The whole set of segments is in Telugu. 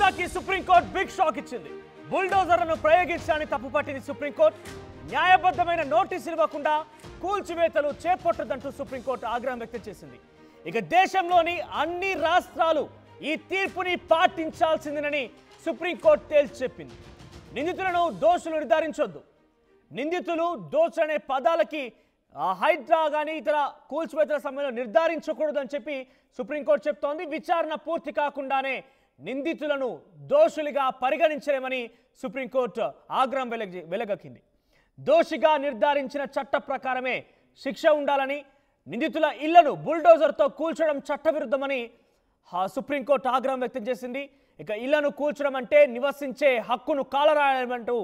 హైడ్రాకి సుప్రీంకోర్టు బిగ్ షాక్ ఇచ్చింది. బుల్డోజర్లను ప్రయోగించాలని తప్పుపట్టింది సుప్రీంకోర్టు. న్యాయబద్ధమైన నోటీసులు ఇవ్వకుండా కూల్చివేతలు చేపట్టదంటూ సుప్రీంకోర్టు ఆగ్రహం వ్యక్తం చేసింది. ఇక దేశంలోని అన్ని రాష్ట్రాలు ఈ తీర్పుని పాటించాల్సిందేనని సుప్రీంకోర్టు తేల్చి చెప్పింది. నిందితులను దోషులు నిర్ధారించొద్దు, నిందితులు దోషులు అనే పదాలకి హైడ్రా కానీ ఇతర కూల్చివేతల సమయంలో నిర్ధారించకూడదు అని చెప్పి సుప్రీంకోర్టు చెప్తోంది. విచారణ పూర్తి కాకుండానే నిందితులను దోషులుగా పరిగణించలేమని సుప్రీంకోర్టు ఆగ్రహం వెలగక్కింది. దోషిగా నిర్ధారించిన చట్ట ప్రకారమే శిక్ష ఉండాలని, నిందితుల ఇళ్లను బుల్డోజర్తో కూల్చడం చట్టవిరుద్ధమని సుప్రీంకోర్టు ఆగ్రహం వ్యక్తం చేసింది. ఇక ఇళ్లను కూల్చడం అంటే నివసించే హక్కును కాలరాయాలంటూ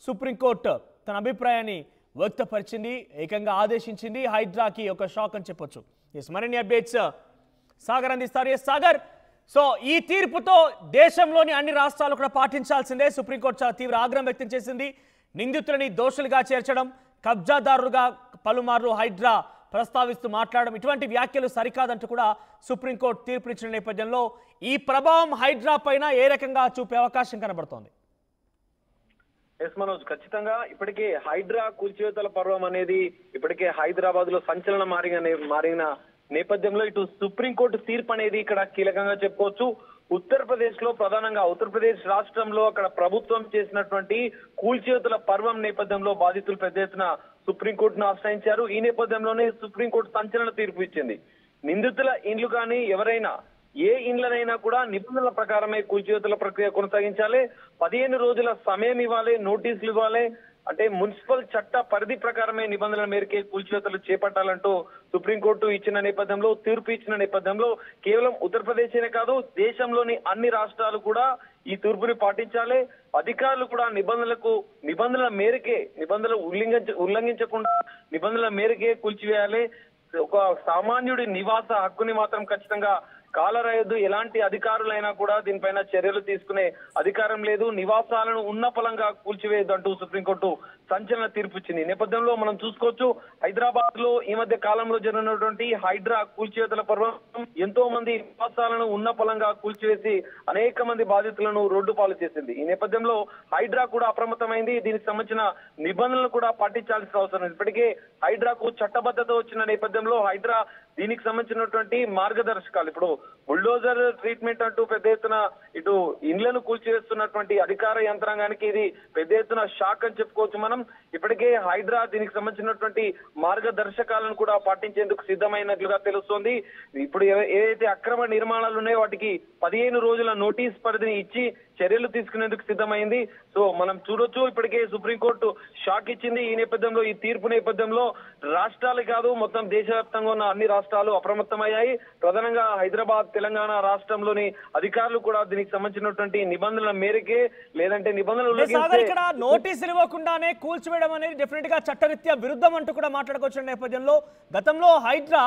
సుప్రీంకోర్టు తన అభిప్రాయాన్ని వ్యక్తపరిచింది, ఏకంగా ఆదేశించింది. హైడ్రాకి ఒక షాక్ అని చెప్పొచ్చు. మరిన్ని అప్డేట్స్ సాగర్ అందిస్తారు. సాగర్, సో ఈ తీర్పుతో దేశంలోని అన్ని రాష్ట్రాలు కూడా పాటించాల్సిందే. సుప్రీంకోర్టు చాలా తీవ్ర ఆగ్రహం వ్యక్తం చేసింది. నిందితులని దోషులుగా చేర్చడం, కబ్జాదారులుగా పలుమార్లు హైడ్రా ప్రస్తావిస్తూ మాట్లాడడం, ఇటువంటి వ్యాఖ్యలు సరికాదంటూ కూడా సుప్రీంకోర్టు తీర్పునిచ్చిన నేపథ్యంలో ఈ ప్రభావం హైడ్రా పైన ఏ రకంగా చూపే అవకాశం కనబడుతోంది? ఎస్ మనోజ్, ఖచ్చితంగా ఇప్పటికే హైడ్రా కూల్చివేతల పర్వం అనేది ఇప్పటికే హైదరాబాద్ లో సంచలనం మారిన నేపథ్యంలో ఇటు సుప్రీంకోర్టు తీర్పు అనేది ఇక్కడ కీలకంగా చెప్పుకోవచ్చు. ఉత్తరప్రదేశ్ లో ప్రధానంగా ఉత్తరప్రదేశ్ రాష్ట్రంలో అక్కడ ప్రభుత్వం చేసినటువంటి కూల్చివేతల పర్వం నేపథ్యంలో బాధితులు పెద్ద ఎత్తున సుప్రీంకోర్టును ఆశ్రయించారు. ఈ నేపథ్యంలోనే సుప్రీంకోర్టు సంచలన తీర్పు ఇచ్చింది. నిందితుల ఇండ్లు కానీ ఎవరైనా ఏ ఇండ్లనైనా కూడా నిబంధనల ప్రకారమే కూల్చివేతల ప్రక్రియ కొనసాగించాలి. 15 రోజుల సమయం ఇవ్వాలి, నోటీసులు ఇవ్వాలి. అంటే మున్సిపల్ చట్ట పరిధి ప్రకారమే నిబంధనల మేరకే కూల్చివేతలు చేపట్టాలంటూ సుప్రీంకోర్టు ఇచ్చిన నేపథ్యంలో, తీర్పు ఇచ్చిన నేపథ్యంలో కేవలం ఉత్తరప్రదేశ్ కాదు, దేశంలోని అన్ని రాష్ట్రాలు కూడా ఈ తీర్పుని పాటించాలి. అధికారులు కూడా నిబంధనల మేరకే, నిబంధనలు ఉల్లంఘించకుండా నిబంధనల మేరకే కూల్చివేయాలి. ఒక సామాన్యుడి నివాస హక్కుని మాత్రం ఖచ్చితంగా కాలరాయొద్దు. ఎలాంటి అధికారులైనా కూడా దీనిపైన చర్యలు తీసుకునే అధికారం లేదు. నివాసాలను ఉన్నపలంగా కూల్చివేయద్దు అంటూ సుప్రీంకోర్టు సంచలన తీర్పు ఇచ్చింది. నేపథ్యంలో మనం చూసుకోవచ్చు, హైదరాబాద్ లో ఈ మధ్య కాలంలో జరిగినటువంటి హైడ్రా కూల్చివేతల పర్వం ఎంతో మంది నివాసాలను ఉన్నపలంగా కూల్చివేసి అనేక మంది బాధితులను రోడ్డు పాలు చేసింది. ఈ నేపథ్యంలో హైడ్రా కూడా అప్రమత్తమైంది. దీనికి సంబంధించిన నిబంధనలు కూడా పాటించాల్సిన అవసరం. ఇప్పటికే హైడ్రాకు చట్టబద్ధత వచ్చిన నేపథ్యంలో హైడ్రా దీనికి సంబంధించినటువంటి మార్గదర్శకాలు, ఇప్పుడు బుల్డోజర్ ట్రీట్మెంట్ అంటూ పెద్ద ఎత్తున ఇటు ఇండ్లను కూల్చివేస్తున్నటువంటి అధికార యంత్రాంగానికి ఇది పెద్ద ఎత్తున షాక్ అని చెప్పుకోవచ్చు మనం. ఇప్పటికే హైడ్రా దీనికి సంబంధించినటువంటి మార్గదర్శకాలను కూడా పాటించేందుకు సిద్ధమైనట్లుగా తెలుస్తోంది. ఇప్పుడు ఏదైతే అక్రమ నిర్మాణాలు ఉన్నాయో వాటికి 15 రోజుల నోటీస్ పరిధిని ఇచ్చి చర్యలు తీసుకునేందుకు సిద్ధమైంది. సో మనం చూడొచ్చు, ఇప్పటికే సుప్రీంకోర్టు షాక్ ఇచ్చింది. ఈ నేపథ్యంలో, ఈ తీర్పు నేపథ్యంలో రాష్ట్రాలు కాదు, మొత్తం దేశవ్యాప్తంగా ఉన్న అన్ని రాష్ట్రాలు అప్రమత్తమయ్యాయి. ప్రధానంగా హైదరాబాద్, తెలంగాణ రాష్ట్రంలోని అధికారులు కూడా దీనికి సంబంధించినటువంటి నిబంధనల మేరకే, లేదంటే నిబంధనలు ఇక్కడ నోటీసులు ఇవ్వకుండానే కూల్చివేయడం అనేది డెఫినెట్ గా చట్టరీత్యా విరుద్ధం అంటూ కూడా మాట్లాడుకోవచ్చిన నేపథ్యంలో గతంలో హైడ్రా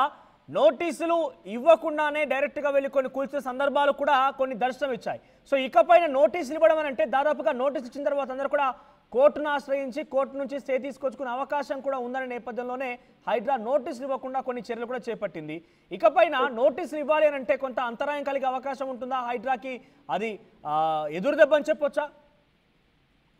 నోటీసులు ఇవ్వకుండానే డైరెక్ట్ గా వెళ్ళి కొన్ని కూల్చిన సందర్భాలు కూడా కొన్ని దర్శనం ఇచ్చాయి. సో ఇకపైన నోటీసులు ఇవ్వడం అని అంటే దాదాపుగా నోటీసు ఇచ్చిన తర్వాత అందరూ కూడా కోర్టును ఆశ్రయించి కోర్టు నుంచి స్టే తీసుకొచ్చుకునే అవకాశం కూడా ఉందనే నేపథ్యంలోనే హైడ్రా నోటీసులు ఇవ్వకుండా కొన్ని చర్యలు కూడా చేపట్టింది. ఇకపైన నోటీసులు ఇవ్వాలి అని అంటే కొంత అంతరాయం కలిగే అవకాశం ఉంటుందా హైడ్రాకి? అది ఎదురు దెబ్బ అని చెప్పొచ్చా?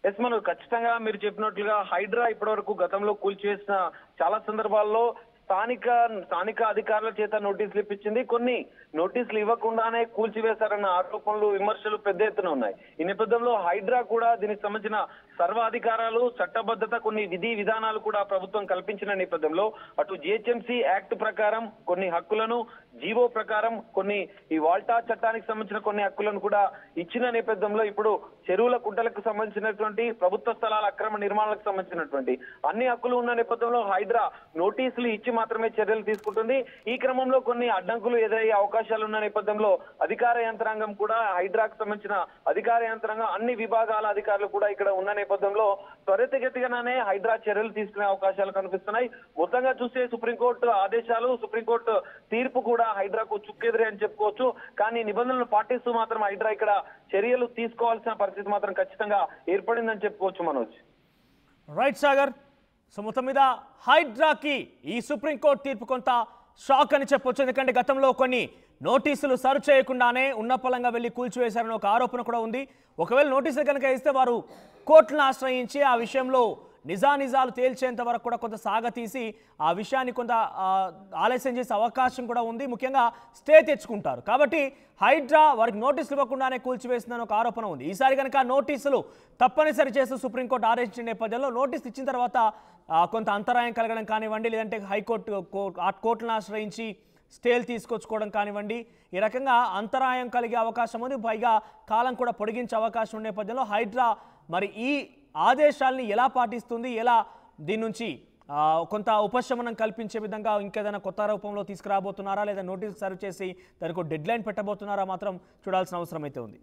ఎస్ మనం ఖచ్చితంగా మీరు చెప్పినట్లుగా హైడ్రా ఇప్పటివరకు గతంలో కూల్చివేసిన చాలా సందర్భాల్లో స్థానిక అధికారుల చేత నోటీసులు ఇప్పించింది. కొన్ని నోటీసులు ఇవ్వకుండానే కూల్చివేశారన్న ఆరోపణలు, విమర్శలు పెద్ద ఎత్తున ఉన్నాయి. ఈ నేపథ్యంలో హైడ్రా కూడా దీనికి సంబంధించిన సర్వాధికారాలు, చట్టబద్ధత, కొన్ని విధి విధానాలు కూడా ప్రభుత్వం కల్పించిన నేపథ్యంలో అటు జిహెచ్ఎంసీ యాక్ట్ ప్రకారం కొన్ని హక్కులను, జీవో ప్రకారం కొన్ని, ఈ వాల్టా చట్టానికి సంబంధించిన కొన్ని హక్కులను కూడా ఇచ్చిన నేపథ్యంలో ఇప్పుడు చెరువుల కుంటలకు సంబంధించినటువంటి ప్రభుత్వ స్థలాల అక్రమ నిర్మాణాలకు సంబంధించినటువంటి అన్ని హక్కులు ఉన్న నేపథ్యంలో హైడ్రా నోటీసులు ఇచ్చి మాత్రమే చర్యలు తీసుకుంటుంది. ఈ క్రమంలో కొన్ని అడ్డంకులు ఎదురయ్యే అవకాశాలు ఉన్న నేపథ్యంలో అధికార యంత్రాంగం కూడా, హైడ్రాకు సంబంధించిన అధికార యంత్రాంగం అన్ని విభాగాల అధికారులు కూడా ఇక్కడ ఉన్న నేపథ్యంలో త్వరితగతిగానే హైడ్రా చర్యలు తీసుకునే అవకాశాలు కనిపిస్తున్నాయి. మొత్తంగా చూస్తే సుప్రీంకోర్టు ఆదేశాలు, సుప్రీంకోర్టు తీర్పు కూడా హైడ్రాకు చుక్కెదురే అని చెప్పుకోవచ్చు. కానీ నిబంధనలు పాటిస్తూ మాత్రం హైడ్రా ఇక్కడ చర్యలు తీసుకోవాల్సిన పరిస్థితి మాత్రం ఖచ్చితంగా ఏర్పడిందని చెప్పుకోవచ్చు మనోజ్. రైట్ సాగర్, సో మొత్తం మీద హైడ్రాకి ఈ సుప్రీంకోర్టు తీర్పు కొంత షాక్ అని చెప్పొచ్చు. ఎందుకంటే గతంలో కొన్ని నోటీసులు సర్వ్ చేయకుండానే ఉన్నపలంగా వెళ్లి కూల్చివేశారని ఒక ఆరోపణ కూడా ఉంది. ఒకవేళ నోటీసులు కనుక ఇస్తే వారు కోర్టును ఆశ్రయించి ఆ విషయంలో నిజానిజాలు తేల్చేంత వరకు కూడా కొంత సాగతీసి ఆ విషయాన్ని కొంత ఆలస్యం చేసే అవకాశం కూడా ఉంది. ముఖ్యంగా స్టే తెచ్చుకుంటారు. కాబట్టి హైడ్రా వారికి నోటీసులు ఇవ్వకుండానే కూల్చివేసిందని ఒక ఆరోపణ ఉంది. ఈసారి కనుక నోటీసులు తప్పనిసరి చేస్తూ సుప్రీంకోర్టు ఆదేశించిన నేపథ్యంలో నోటీసు ఇచ్చిన తర్వాత కొంత అంతరాయం కలగడం కానివ్వండి, లేదంటే కోర్టును ఆశ్రయించి స్టేలు తీసుకొచ్చుకోవడం కానివ్వండి, ఈ రకంగా అంతరాయం కలిగే అవకాశం ఉంది. పైగా కాలం కూడా పొడిగించే అవకాశం ఉన్న నేపథ్యంలో హైడ్రా మరి ఈ ఆదేశాలని ఎలా పాటిస్తుంది, ఎలా దీని నుంచి కొంత ఉపశమనం కల్పించే విధంగా ఇంకేదైనా కొత్త రూపంలో తీసుకురాబోతున్నారా, లేదా నోటీసు సర్వ్ చేసి దానికి డెడ్ లైన్ పెట్టబోతున్నారా మాత్రం చూడాల్సిన అవసరం అయితే ఉంది.